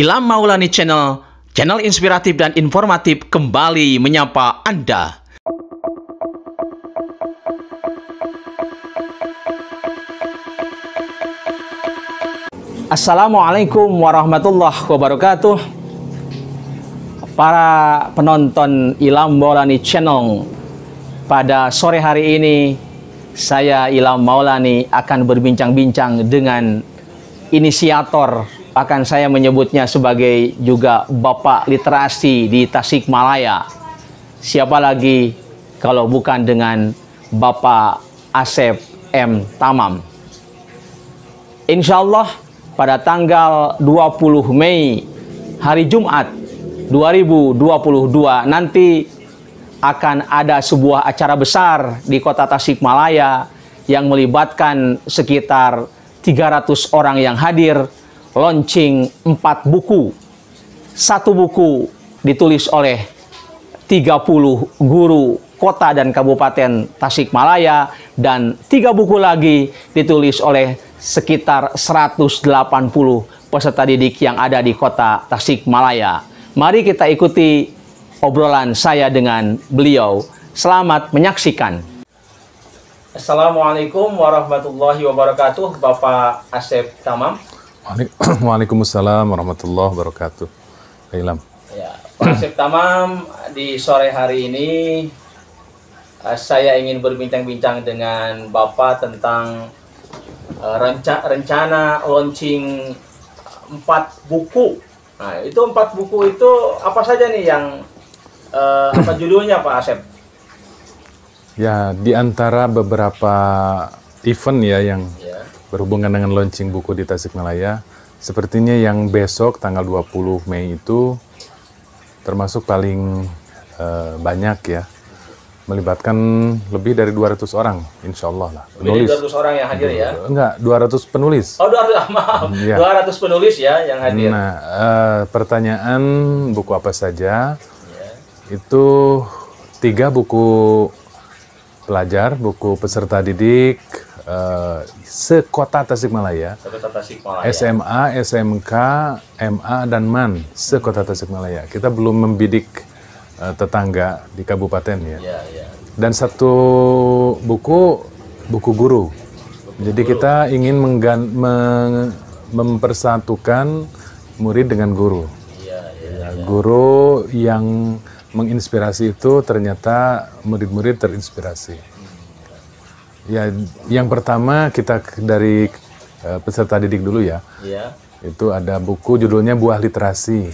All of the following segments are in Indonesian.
Ilham Maulani Channel, channel inspiratif dan informatif kembali menyapa Anda. Assalamualaikum warahmatullahi wabarakatuh. Para penonton Ilham Maulani Channel, pada sore hari ini saya Ilham Maulani akan berbincang-bincang dengan inisiator, akan saya menyebutnya sebagai juga Bapak Literasi di Tasikmalaya. Siapa lagi kalau bukan dengan Bapak Asep M. Tamam. Insya Allah pada tanggal 20 Mei hari Jumat 2022 nanti akan ada sebuah acara besar di kota Tasikmalaya yang melibatkan sekitar 300 orang yang hadir, launching 4 buku. 1 buku ditulis oleh 30 guru kota dan kabupaten Tasikmalaya, dan 3 buku lagi ditulis oleh sekitar 180 peserta didik yang ada di kota Tasikmalaya. Mari kita ikuti obrolan saya dengan beliau. Selamat menyaksikan. Assalamualaikum warahmatullahi wabarakatuh, Bapak Asep Tamam. Waalaikumsalam warahmatullahi wabarakatuh. Ilham. Ya, Pak Asep Tamam, di sore hari ini saya ingin berbincang-bincang dengan Bapak tentang rencana launching 4 buku. Nah, itu 4 buku itu apa saja nih yang apa judulnya, Pak Asep? Ya, di antara beberapa event ya yang berhubungan dengan launching buku di Tasikmalaya, sepertinya yang besok tanggal 20 Mei itu termasuk paling banyak ya, melibatkan lebih dari 200 orang, insya Allah lah. Penulis. Lebih dari 200 orang yang hadir ya? Enggak, 200 penulis. Oh, 200, maaf. Ya. 200 penulis ya yang hadir. Nah, pertanyaan buku apa saja? Itu 3 buku pelajar, buku peserta didik sekota Tasikmalaya, SMA, SMK, MA, dan MAN sekota Tasikmalaya. Kita belum membidik tetangga di kabupaten ya. Dan 1 buku guru. Jadi kita ingin mempersatukan murid dengan guru. Guru yang menginspirasi itu ternyata murid-murid terinspirasi. Ya, yang pertama kita dari peserta didik dulu ya. Itu ada buku judulnya Buah Literasi.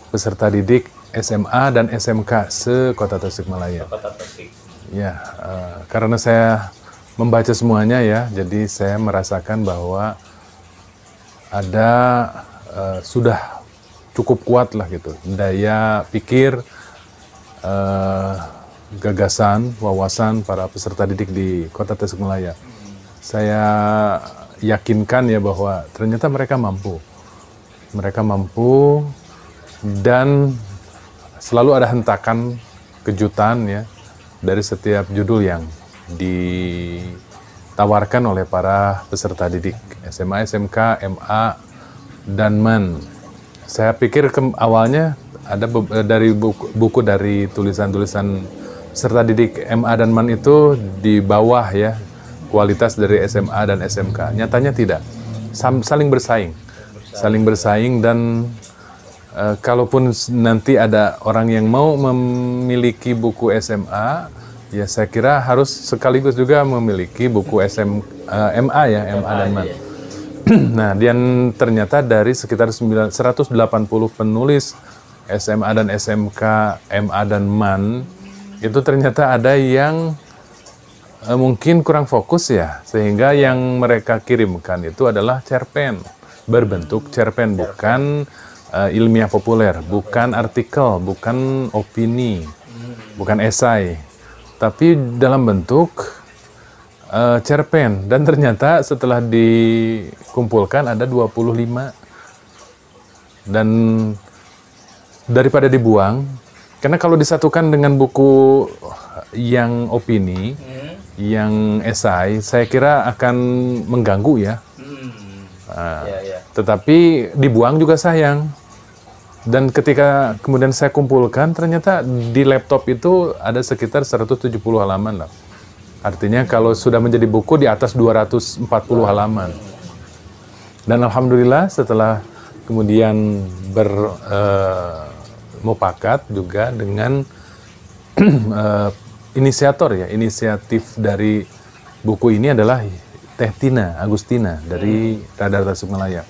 Peserta didik SMA dan SMK se-Kota Tasikmalaya. Ya, karena saya membaca semuanya ya, jadi saya merasakan bahwa ada sudah cukup kuat lah gitu daya pikir, gagasan, wawasan para peserta didik di Kota Tasikmalaya. Saya yakinkan ya bahwa ternyata mereka mampu dan selalu ada hentakan kejutan ya dari setiap judul yang ditawarkan oleh para peserta didik SMA, SMK, MA, dan MAN. Saya pikir awalnya ada dari buku dari tulisan-tulisan peserta didik MA dan MAN itu di bawah ya kualitas dari SMA dan SMK. Nyatanya tidak, saling bersaing dan kalaupun nanti ada orang yang mau memiliki buku SMA, ya saya kira harus sekaligus juga memiliki buku MA ya, MA dan MAN. Nah, dan ternyata dari sekitar 180 penulis SMA dan SMK, MA dan MAN, itu ternyata ada yang mungkin kurang fokus ya, sehingga yang mereka kirimkan itu adalah cerpen, berbentuk cerpen, bukan ilmiah populer, bukan artikel, bukan opini, bukan esai, tapi dalam bentuk cerpen. Dan ternyata setelah dikumpulkan ada 25. Dan daripada dibuang, karena kalau disatukan dengan buku yang opini, yang esai, saya kira akan mengganggu ya. Tetapi dibuang juga sayang. Dan ketika kemudian saya kumpulkan, ternyata di laptop itu ada sekitar 170 halaman lah. Artinya kalau sudah menjadi buku di atas 240 halaman. Dan alhamdulillah setelah kemudian mufakat juga dengan inisiatif dari buku ini adalah Teh Tina Agustina dari Radar Tasikmalaya.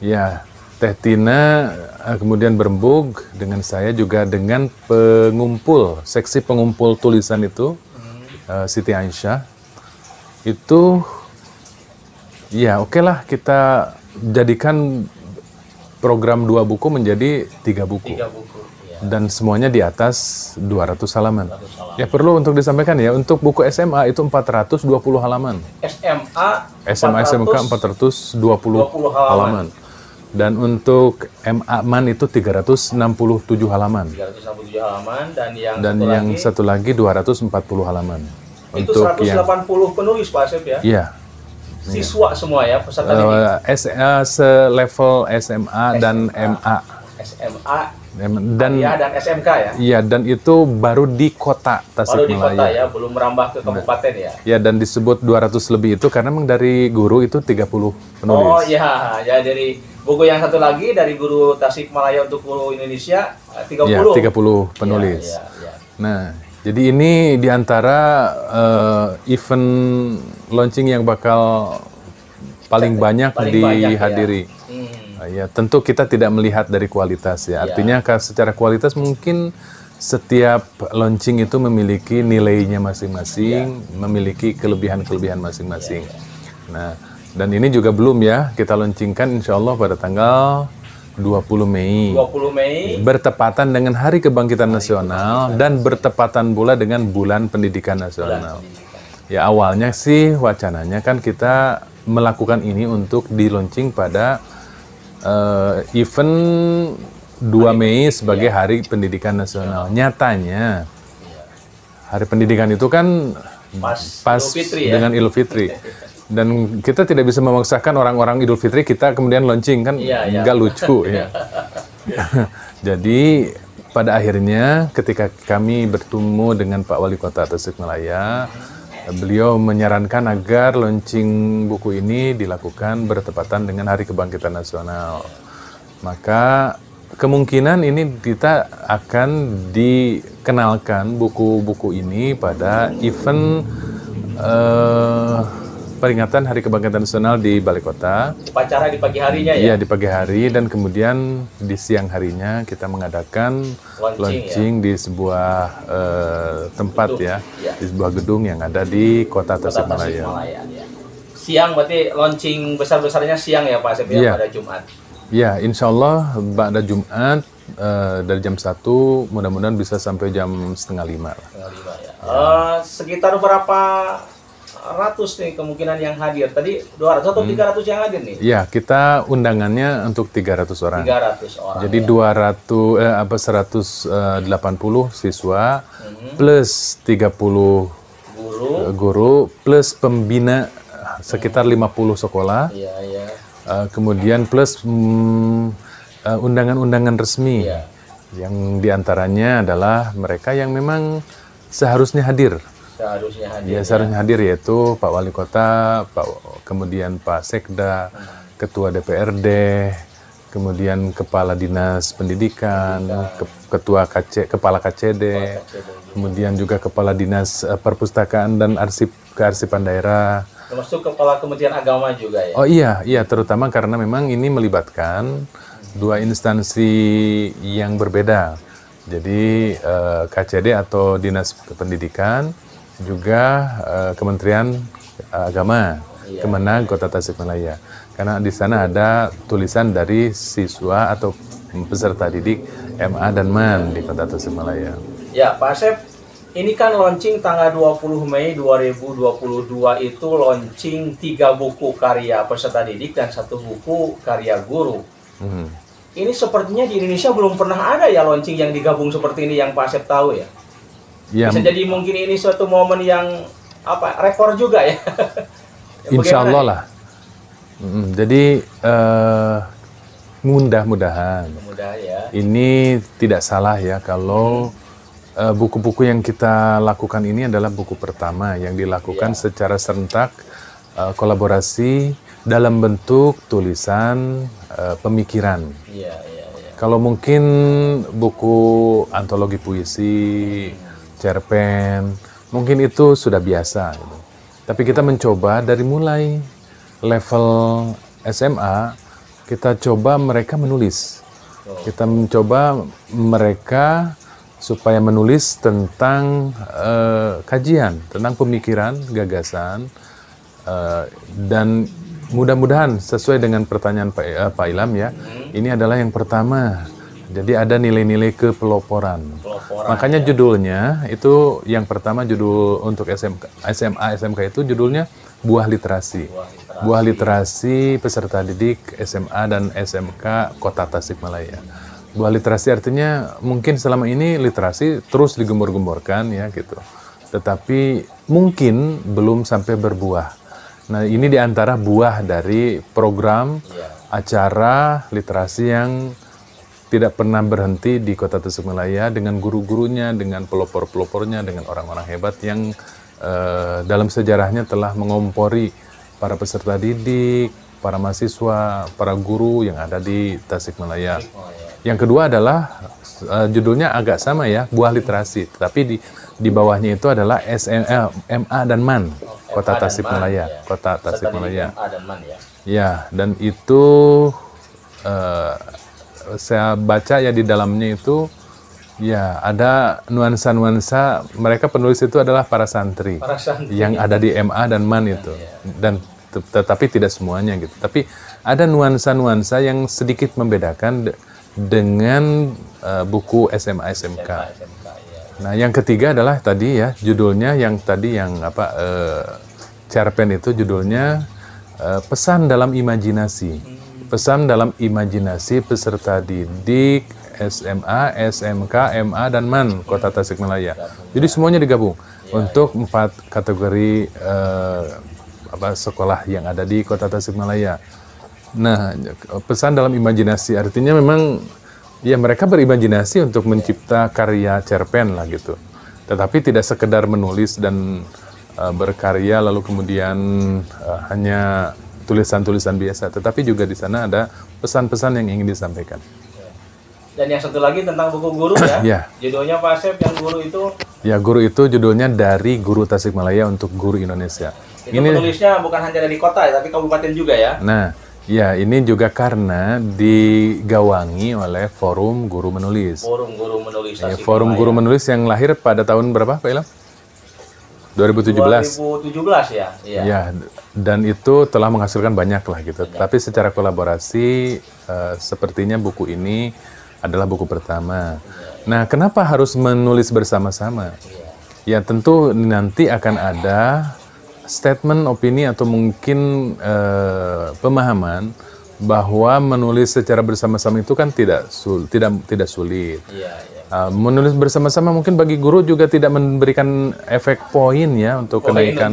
Ya, Teh Tina kemudian berembuk dengan saya juga dengan seksi pengumpul tulisan itu, Siti Aisyah. Itu, ya oke lah kita jadikan program 2 buku menjadi 3 buku. Dan semuanya di atas 200 halaman. Ya perlu untuk disampaikan ya, untuk buku SMA itu 420 halaman. SMA SMK 420 halaman. Dan untuk MA-MAN itu 367 halaman. 367 halaman dan yang satu lagi 240 halaman. Itu untuk 180 penulis Pak Asep ya? Iya. Siswa semua ya peserta didik? Selevel SMA dan MA. SMA dan SMK ya? Iya, dan itu baru di kota Tasikmalaya. Baru di kota ya, belum merambah ke kabupaten ya? Ya, dan disebut 200 lebih itu karena memang dari guru itu 30 penulis. Oh iya, ya dari buku yang satu lagi dari guru Tasikmalaya untuk guru Indonesia 30. Ya, 30 penulis. Ya. Nah, jadi ini diantara event launching yang bakal paling banyak dihadiri. Ya, tentu kita tidak melihat dari kualitas ya. Artinya secara kualitas mungkin setiap launching itu memiliki nilainya masing-masing, memiliki kelebihan-kelebihan masing-masing. Nah, dan ini juga belum ya, kita launchingkan insya Allah pada tanggal 20 Mei. 20 Mei. Bertepatan dengan Hari Kebangkitan Nasional dan bertepatan pula dengan Bulan Pendidikan Nasional. Ya, awalnya sih wacananya kan kita melakukan ini untuk di-launching pada event 2 Mei sebagai Hari Pendidikan Nasional. Nyatanya Hari Pendidikan itu kan pas dengan Idul Fitri. Dan kita tidak bisa memaksakan orang-orang Idul Fitri kita kemudian launching, kan nggak lucu ya. Jadi pada akhirnya ketika kami bertemu dengan Pak Wali Kota Tasikmalaya, beliau menyarankan agar launching buku ini dilakukan bertepatan dengan Hari Kebangkitan Nasional. Maka kemungkinan ini kita akan dikenalkan buku-buku ini pada event peringatan Hari Kebangkitan Nasional di Balai Kota. Upacara di pagi harinya ya? Iya, di pagi hari, dan kemudian di siang harinya kita mengadakan launching di sebuah tempat gedung, di sebuah gedung yang ada di Kota Tasikmalaya. Ya. Siang berarti launching besar-besarnya siang ya Pak Asep ya, pada Jumat? Iya, insya Allah pada Jumat dari jam 1 mudah-mudahan bisa sampai jam 4:30. Ya. Sekitar berapa ratus nih kemungkinan yang hadir? Tadi 200 atau 300 yang hadir nih? Iya, kita undangannya untuk 300 orang. 300 orang. Jadi 180 siswa plus 30 guru plus pembina sekitar 50 sekolah. Kemudian plus undangan-undangan resmi yang diantaranya adalah mereka yang memang seharusnya hadir. Seharusnya hadir yaitu Pak Wali Kota, kemudian Pak Sekda, Ketua DPRD, kemudian Kepala Dinas Pendidikan, Kepala KCD, kemudian juga Kepala Dinas Perpustakaan dan Kearsipan Daerah. Termasuk Kepala Kementerian Agama juga ya? Oh iya, terutama karena memang ini melibatkan 2 instansi yang berbeda. Jadi KCD atau Dinas Pendidikan, juga Kementerian Agama, Kemenag Kota Tasikmalaya. Karena di sana ada tulisan dari siswa atau peserta didik MA dan MAN di Kota Tasikmalaya. Ya, Pak Asep, ini kan launching tanggal 20 Mei 2022 itu launching 3 buku karya peserta didik dan 1 buku karya guru. Ini sepertinya di Indonesia belum pernah ada ya launching yang digabung seperti ini yang Pak Asep tahu ya? Bisa jadi mungkin ini suatu momen yang rekor juga ya. Insya Allah lah. Jadi mudah-mudahan Mudah ya. ini tidak salah ya kalau buku-buku yang kita lakukan ini adalah buku pertama yang dilakukan secara serentak, kolaborasi dalam bentuk tulisan, pemikiran. Iya, iya, iya. Kalau mungkin buku antologi puisi, cerpen, mungkin itu sudah biasa. Gitu. Tapi kita mencoba dari mulai level SMA, kita coba mereka menulis. Kita mencoba mereka supaya menulis tentang kajian, tentang pemikiran, gagasan, dan mudah-mudahan sesuai dengan pertanyaan Pak Ilham ya, ini adalah yang pertama. Jadi ada nilai-nilai kepeloporan. Makanya judulnya itu yang pertama, judul untuk SMA, SMK itu judulnya Buah Literasi. Buah Literasi peserta didik SMA dan SMK Kota Tasikmalaya. Buah literasi artinya mungkin selama ini literasi terus digembor-gemborkan ya gitu. Tetapi mungkin belum sampai berbuah. Nah, ini diantara buah dari program acara literasi yang tidak pernah berhenti di Kota Tasikmalaya dengan guru-gurunya, dengan pelopor-pelopornya, dengan orang-orang hebat yang dalam sejarahnya telah mengompori para peserta didik, para mahasiswa, para guru yang ada di Tasikmalaya. Yang kedua adalah judulnya agak sama ya, Buah Literasi. Tapi di bawahnya itu adalah MA dan MAN, Kota Tasikmalaya. Kota Tasikmalaya. Ya, dan itu saya baca ya di dalamnya itu ya ada nuansa-nuansa, mereka penulis itu adalah para santri yang ada di MA dan MAN itu. Dan tetapi tidak semuanya gitu. Tapi ada nuansa-nuansa yang sedikit membedakan dengan buku SMA SMK. Nah, yang ketiga adalah tadi ya judulnya yang tadi yang cerpen itu judulnya Pesan dalam Imajinasi. Pesan dalam imajinasi peserta didik SMA, SMK, MA dan MAN Kota Tasikmalaya. Jadi semuanya digabung untuk 4 kategori sekolah yang ada di Kota Tasikmalaya. Nah, pesan dalam imajinasi artinya memang ya mereka berimajinasi untuk mencipta karya cerpen lah gitu. Tetapi tidak sekedar menulis dan berkarya lalu kemudian hanya tulisan-tulisan biasa, tetapi juga di sana ada pesan-pesan yang ingin disampaikan. Dan yang satu lagi tentang buku guru ya. Ya. Judulnya Pak Asep yang guru itu? Ya, guru itu judulnya Dari Guru Tasikmalaya untuk Guru Indonesia. Itu penulisnya bukan hanya dari kota ya, tapi kabupaten juga ya? Nah, ya ini juga karena digawangi oleh Forum Guru Menulis. Forum Guru Menulis. Ya, Forum Guru Menulis yang lahir pada tahun berapa Pak Ilham? 2017 ya? Iya. Ya, dan itu telah menghasilkan banyak lah gitu. Tapi secara kolaborasi sepertinya buku ini adalah buku pertama. Nah, kenapa harus menulis bersama-sama? Ya, tentu nanti akan ada statement, opini atau mungkin pemahaman bahwa menulis secara bersama-sama itu kan tidak sulit. Menulis bersama-sama mungkin bagi guru juga tidak memberikan efek poin ya untuk kenaikan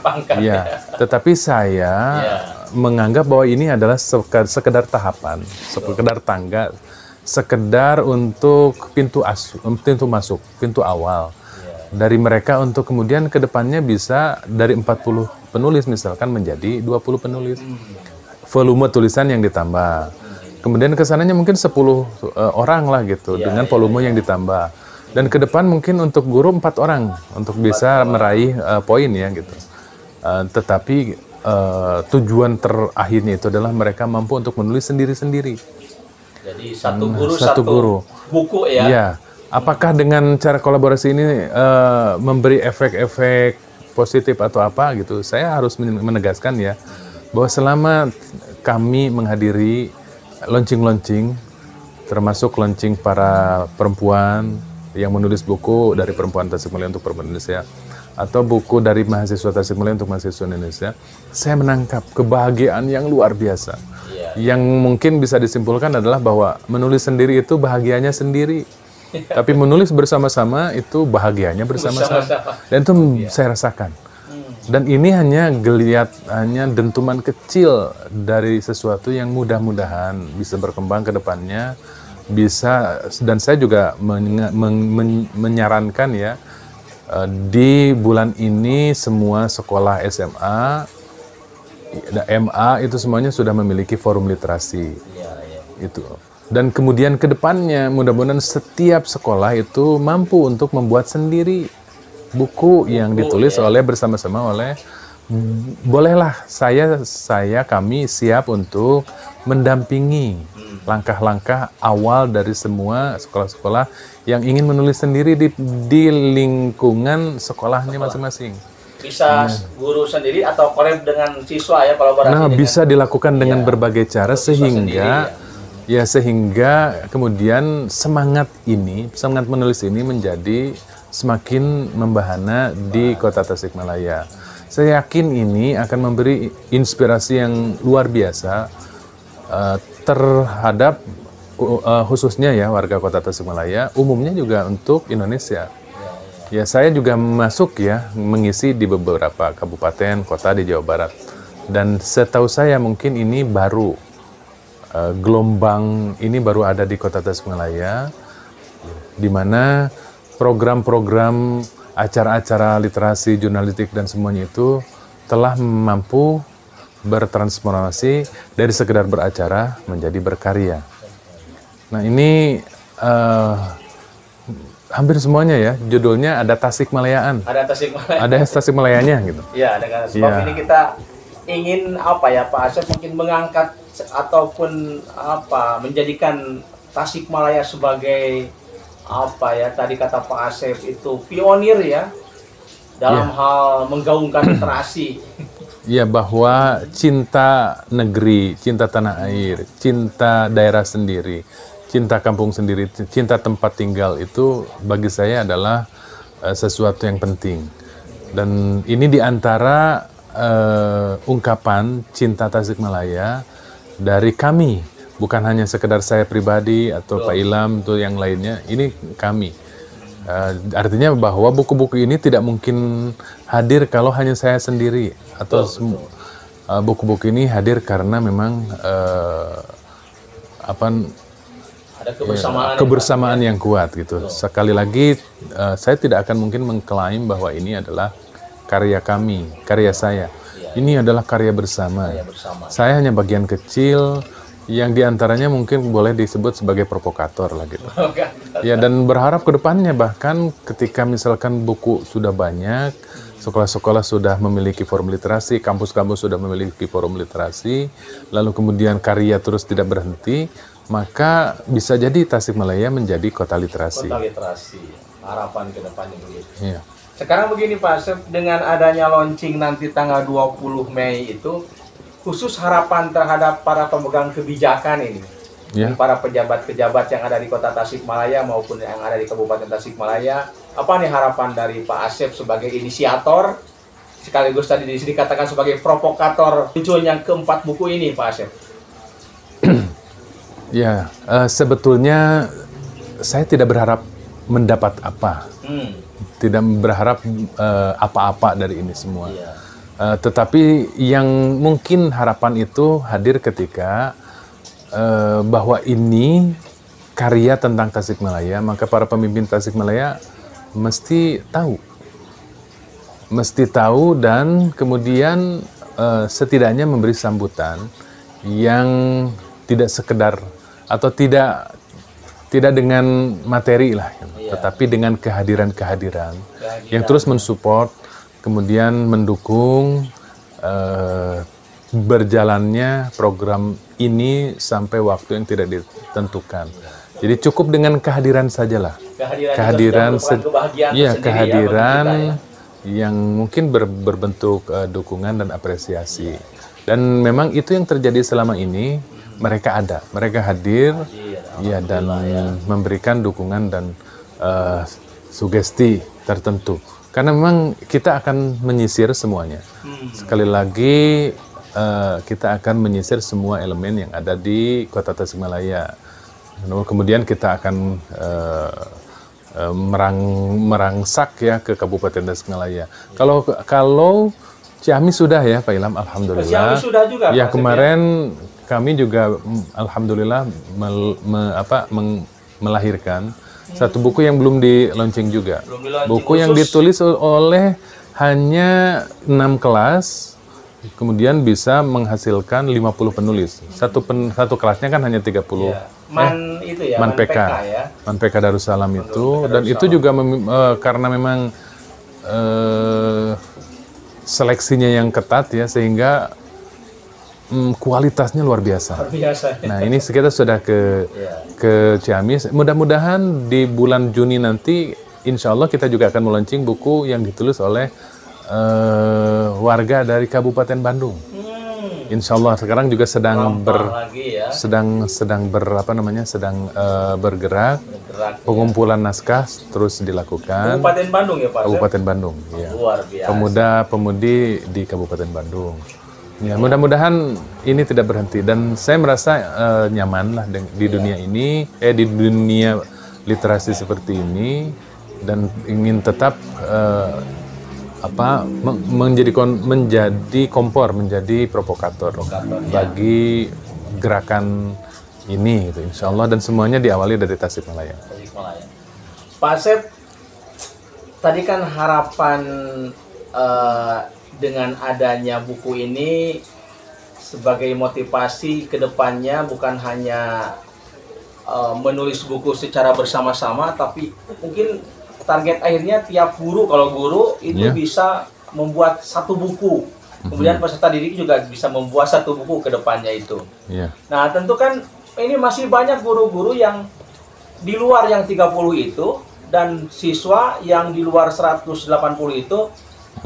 pangkat. Ya, tetapi saya menganggap bahwa ini adalah sekedar tahapan, sekedar tangga, sekedar untuk pintu masuk, pintu awal dari mereka untuk kemudian ke depannya bisa dari 40 penulis misalkan menjadi 20 penulis. Volume tulisan yang ditambah. Kemudian kesananya mungkin 10 orang lah gitu dengan volume yang ditambah. Dan ke depan mungkin untuk guru 4 orang untuk bisa meraih poin ya gitu. Tetapi tujuan terakhirnya itu adalah mereka mampu untuk menulis sendiri-sendiri. Jadi satu guru buku ya. Iya. Apakah dengan cara kolaborasi ini memberi efek-efek positif atau apa gitu? Saya harus menegaskan ya bahwa selama kami menghadiri launching termasuk launching para perempuan yang menulis buku dari perempuan Tasikmalaya untuk perempuan Indonesia atau buku dari mahasiswa Tasikmalaya untuk mahasiswa Indonesia, saya menangkap kebahagiaan yang luar biasa. Yang mungkin bisa disimpulkan adalah bahwa menulis sendiri itu bahagianya sendiri. Tapi menulis bersama-sama itu bahagianya bersama-sama. Dan itu saya rasakan. Dan ini hanya hanya dentuman kecil dari sesuatu yang mudah-mudahan bisa berkembang ke depannya, bisa. Dan saya juga menyarankan ya, di bulan ini semua sekolah SMA, MA itu semuanya sudah memiliki forum literasi. Itu. Dan kemudian ke depannya mudah-mudahan setiap sekolah itu mampu untuk membuat sendiri buku yang ditulis bersama-sama oleh, bolehlah kami siap untuk mendampingi langkah-langkah awal dari semua sekolah-sekolah yang ingin menulis sendiri di lingkungan sekolahnya masing-masing. Bisa guru sendiri atau kolab dengan siswa ya, kolaborasi. Nah, bisa dilakukan dengan berbagai cara sehingga kemudian semangat menulis ini menjadi semakin membahana di Kota Tasikmalaya. Saya yakin ini akan memberi inspirasi yang luar biasa terhadap khususnya ya warga Kota Tasikmalaya, umumnya juga untuk Indonesia. Ya, saya juga masuk ya mengisi di beberapa kabupaten kota di Jawa Barat. Dan setahu saya mungkin ini baru gelombang ini baru ada di Kota Tasikmalaya, di mana program-program acara-acara literasi, jurnalistik, dan semuanya itu telah mampu bertransformasi dari sekedar beracara menjadi berkarya. Nah, ini hampir semuanya ya, judulnya ada Tasikmalayaan. Ada Tasikmalaya. Ada Tasikmalayanya gitu. Iya, dengan sebab ini kita ingin apa ya Pak Asep, mungkin mengangkat ataupun menjadikan Tasikmalaya sebagai tadi kata Pak Asep itu pionir ya dalam hal menggaungkan literasi. Ya, bahwa cinta negeri, cinta tanah air, cinta daerah sendiri, cinta kampung sendiri, cinta tempat tinggal itu bagi saya adalah sesuatu yang penting. Dan ini diantara ungkapan cinta Tasikmalaya dari kami. Bukan hanya sekedar saya pribadi atau Pak Ilham atau yang lainnya, ini kami. Artinya bahwa buku-buku ini tidak mungkin hadir kalau hanya saya sendiri. Atau buku-buku ini hadir karena memang ada kebersamaan yang kuat gitu. Sekali lagi, saya tidak akan mungkin mengklaim bahwa ini adalah karya kami, karya saya. Ini adalah karya bersama. Saya hanya bagian kecil, yang diantaranya mungkin boleh disebut sebagai provokator lah gitu. Ya, dan berharap ke depannya bahkan ketika misalkan buku sudah banyak, sekolah-sekolah sudah memiliki forum literasi, kampus-kampus sudah memiliki forum literasi, lalu kemudian karya terus tidak berhenti, maka bisa jadi Tasikmalaya menjadi kota literasi. Kota literasi, harapan ke depannya begitu. Iya. Sekarang begini Pak Asep, dengan adanya launching nanti tanggal 20 Mei itu, khusus harapan terhadap para pemegang kebijakan ini, para pejabat-pejabat yang ada di Kota Tasikmalaya maupun yang ada di Kabupaten Tasikmalaya, apa nih harapan dari Pak Asep sebagai inisiator, sekaligus tadi dikatakan sebagai provokator munculnya keempat buku ini, Pak Asep? Ya, sebetulnya saya tidak berharap mendapat apa, tidak berharap apa-apa dari ini semua. Tetapi yang mungkin harapan itu hadir ketika bahwa ini karya tentang Tasikmalaya, maka para pemimpin Tasikmalaya mesti tahu dan kemudian setidaknya memberi sambutan yang tidak sekedar atau tidak dengan materi lah, tetapi dengan kehadiran yang terus mensupport, kemudian mendukung berjalannya program ini sampai waktu yang tidak ditentukan. Jadi cukup dengan kehadiran sajalah. Kehadiran yang mungkin berbentuk dukungan dan apresiasi. Dan memang itu yang terjadi selama ini. Mereka hadir, ya, dan memberikan dukungan dan sugesti tertentu. Karena memang kita akan menyisir semuanya. Sekali lagi, kita akan menyisir semua elemen yang ada di Kota Tasikmalaya. Kemudian kita akan merangsak ya ke Kabupaten Tasikmalaya. Kalau Ciamis sudah ya Pak Ilham, alhamdulillah. Ciamis sudah juga. Ya Pak Asep, kemarin kami juga alhamdulillah melahirkan satu buku yang belum di launching juga. Belum di-launching, Buku yang khusus. ditulis oleh hanya 6 kelas, kemudian bisa menghasilkan 50 penulis. Satu kelasnya kan hanya 30. Ya. Man itu ya, Man PK, ya. Man PK Darussalam itu, PK dan itu Darussalam. juga karena memang seleksinya yang ketat ya, sehingga kualitasnya luar biasa. Biasa. Nah ini kita sudah ke Ciamis. Mudah-mudahan di bulan Juni nanti, insya Allah kita juga akan melaunching buku yang ditulis oleh warga dari Kabupaten Bandung. Insya Allah sekarang juga sedang bergerak. Pengumpulan naskah terus dilakukan. Kabupaten Bandung ya Pak? Kabupaten Bandung, ya. Luar biasa. Pemuda-pemudi di Kabupaten Bandung. Ya, mudah-mudahan ini tidak berhenti, dan saya merasa nyaman lah di dunia ini, di dunia literasi seperti ini, dan ingin tetap menjadi kompor, menjadi provokator bagi gerakan ini, gitu, insya Allah, dan semuanya diawali dari Tasikmalaya. Pak Asep, tadi kan harapan dengan adanya buku ini sebagai motivasi ke depannya bukan hanya menulis buku secara bersama-sama, tapi mungkin target akhirnya tiap guru, kalau guru itu bisa membuat satu buku. Kemudian peserta didik juga bisa membuat satu buku ke depannya itu. Nah, tentu kan ini masih banyak guru-guru yang di luar yang 30 itu, dan siswa yang di luar 180 itu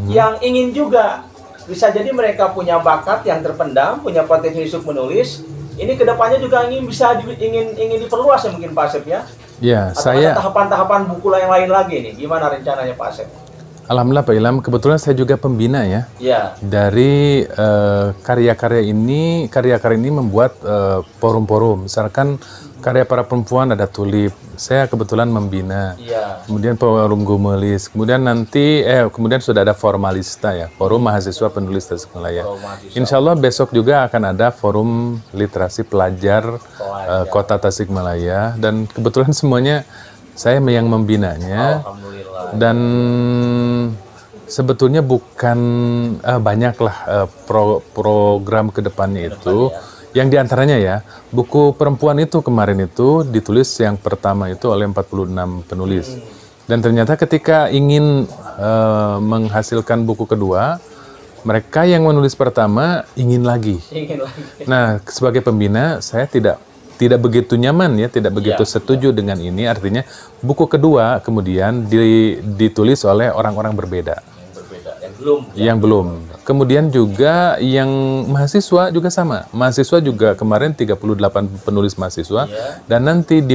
yang ingin juga. Bisa jadi mereka punya bakat yang terpendam, punya potensi untuk menulis. Ini kedepannya juga ingin diperluas ya mungkin Pak Asep ya? Ya, atau ada tahapan-tahapan buku yang lain lagi nih. Gimana rencananya Pak Asep? Alhamdulillah Pak Ilham, kebetulan saya juga pembina ya. Dari karya-karya ini membuat forum-forum. Misalkan karya para perempuan ada Tulip, saya kebetulan membina. Kemudian forum Gumelis, kemudian kemudian sudah ada Formalista ya, Forum Mahasiswa Penulis Tasikmalaya. Insya Allah besok juga akan ada forum literasi pelajar Kota Tasikmalaya, dan kebetulan semuanya saya yang membinanya. Dan sebetulnya bukan banyaklah program kedepannya itu. Yang diantaranya ya, buku perempuan itu kemarin itu ditulis yang pertama itu oleh 46 penulis. Dan ternyata ketika ingin menghasilkan buku kedua, mereka yang menulis pertama ingin lagi. Nah, sebagai pembina saya tidak begitu nyaman ya, tidak begitu setuju dengan ini. Artinya buku kedua kemudian ditulis oleh orang-orang berbeda. Yang belum. Kemudian juga yang mahasiswa juga sama. Mahasiswa juga kemarin 38 penulis mahasiswa. Dan nanti di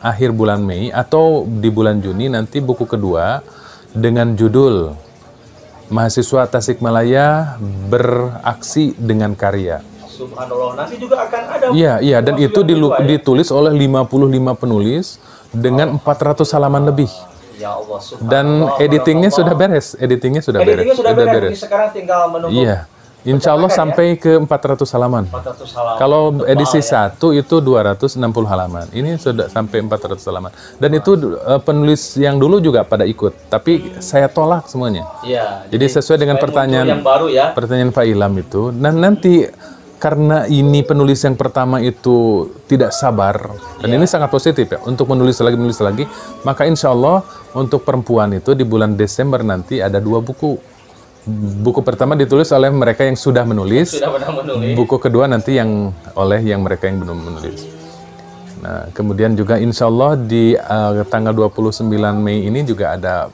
akhir bulan Mei atau di bulan Juni nanti buku kedua dengan judul Mahasiswa Tasikmalaya Beraksi dengan Karya. Subhanallah, nanti juga akan ada. Iya, dan itu ditulis oleh 55 penulis dengan 400 halaman lebih. Ya Allah, dan editingnya sudah beres. Editingnya sudah beres. Sekarang tinggal menunggu. Iya. Insya Allah sampai ke 400 halaman. 400 halaman. Kalau edisi 1 itu 260 halaman. Ini sudah sampai 400 halaman. Dan itu penulis yang dulu juga pada ikut. Tapi saya tolak semuanya. Iya. Jadi sesuai dengan pertanyaan yang baru ya. Pertanyaan Pak Ilham itu. Dan nanti karena ini penulis yang pertama itu tidak sabar, dan ini sangat positif ya, untuk menulis lagi, maka insya Allah untuk perempuan itu di bulan Desember nanti ada 2 buku. Buku pertama ditulis oleh mereka yang sudah menulis, buku kedua nanti oleh mereka yang belum menulis. Nah, kemudian juga insya Allah di tanggal 29 Mei ini juga ada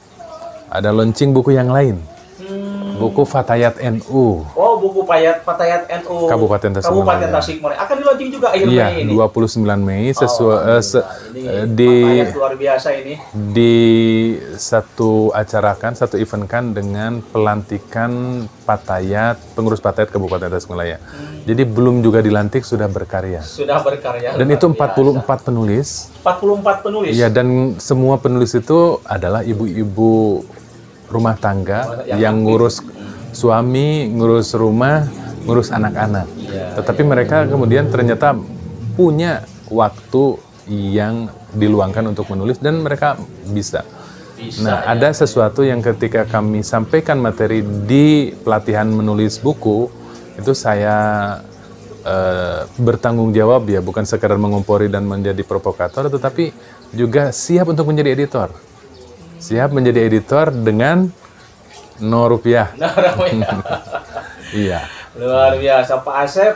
launching buku yang lain. Buku Fatayat NU. Oh, buku Fatayat NU. Kabupaten Tasikmalaya. Akan di-launching juga akhir Mei ini. 29 Mei luar biasa ini. Di satu event kan dengan pelantikan pengurus Fatayat Kabupaten Tasikmalaya. Jadi belum juga dilantik sudah berkarya. Dan itu 44 penulis. 44 penulis. Iya, dan semua penulis itu adalah ibu-ibu rumah tangga yang ngurus suami, ngurus rumah, ngurus anak-anak. Tetapi mereka kemudian ternyata punya waktu yang diluangkan untuk menulis dan mereka bisa. Nah, ada sesuatu yang ketika kami sampaikan materi di pelatihan menulis buku, itu saya bertanggung jawab ya, bukan sekedar mengompori dan menjadi provokator, tetapi juga siap untuk menjadi editor. Siap menjadi editor dengan 0 rupiah. Iya. Luar biasa Pak Asep.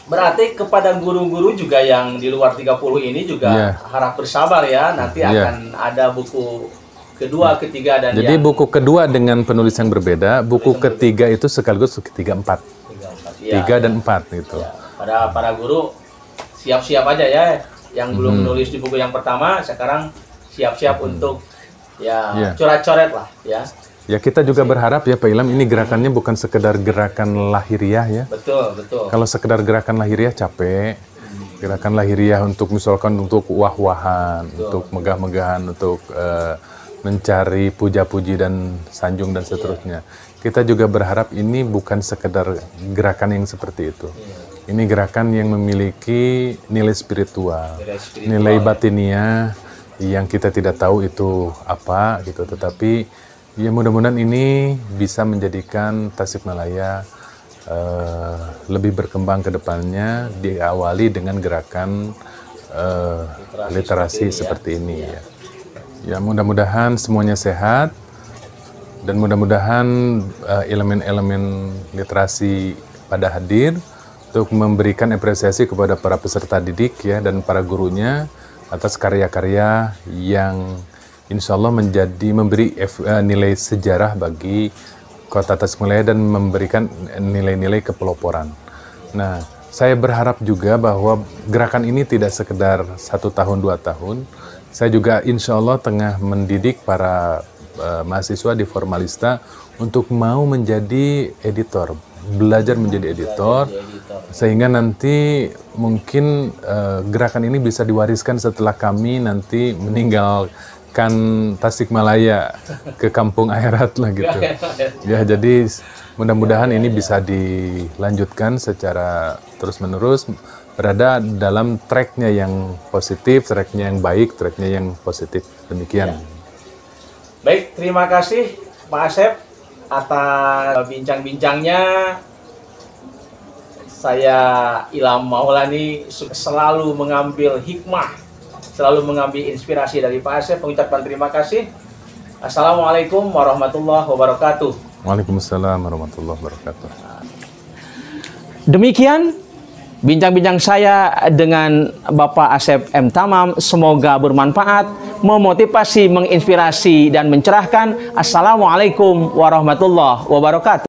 Berarti kepada guru-guru juga yang di luar 30 ini juga harap bersabar ya. Nanti akan ada buku kedua, ketiga, dan jadi buku kedua dengan penulis yang berbeda. Buku ketiga itu sekaligus ketiga 4. 3 dan 4 gitu. Ya. Para guru siap-siap aja ya. Yang belum menulis di buku yang pertama, sekarang siap-siap untuk coret-coret lah ya. Ya, kita juga berharap ya Pak Ilham, ini gerakannya bukan sekedar gerakan lahiriah ya. Betul, betul. Kalau sekedar gerakan lahiriah capek. Gerakan lahiriah untuk misalkan untuk wah-wahan, untuk megah-megahan, untuk mencari puja-puji dan sanjung dan seterusnya. Kita juga berharap ini bukan sekedar gerakan yang seperti itu. Ini gerakan yang memiliki nilai spiritual, nilai batiniah yang kita tidak tahu itu apa gitu, tetapi ya mudah-mudahan ini bisa menjadikan Tasikmalaya lebih berkembang ke depannya, diawali dengan gerakan literasi seperti ini ya. Ya, mudah-mudahan semuanya sehat dan mudah-mudahan elemen-elemen literasi pada hadir untuk memberikan apresiasi kepada para peserta didik ya dan para gurunya atas karya-karya yang insya Allah memberi nilai sejarah bagi Kota Tasikmalaya dan memberikan nilai-nilai kepeloporan. Nah, saya berharap juga bahwa gerakan ini tidak sekedar 1 tahun, 2 tahun. Saya juga insya Allah tengah mendidik para mahasiswa di Formalista untuk mau menjadi editor, belajar menjadi editor, sehingga nanti mungkin gerakan ini bisa diwariskan setelah kami nanti meninggalkan Tasikmalaya ke kampung akhirat lah gitu. Ya, jadi mudah-mudahan ini bisa dilanjutkan secara terus-menerus, berada dalam tracknya yang positif, tracknya yang baik, tracknya yang positif. Demikian. Baik, terima kasih Pak Asep atas bincang-bincangnya. Saya Ilham Maulani selalu mengambil hikmah, selalu mengambil inspirasi dari Pak Asep. Mengucapkan terima kasih. Assalamualaikum warahmatullahi wabarakatuh. Waalaikumsalam warahmatullahi wabarakatuh. Demikian bincang-bincang saya dengan Bapak Asep M. Tamam. Semoga bermanfaat, memotivasi, menginspirasi, dan mencerahkan. Assalamualaikum warahmatullahi wabarakatuh.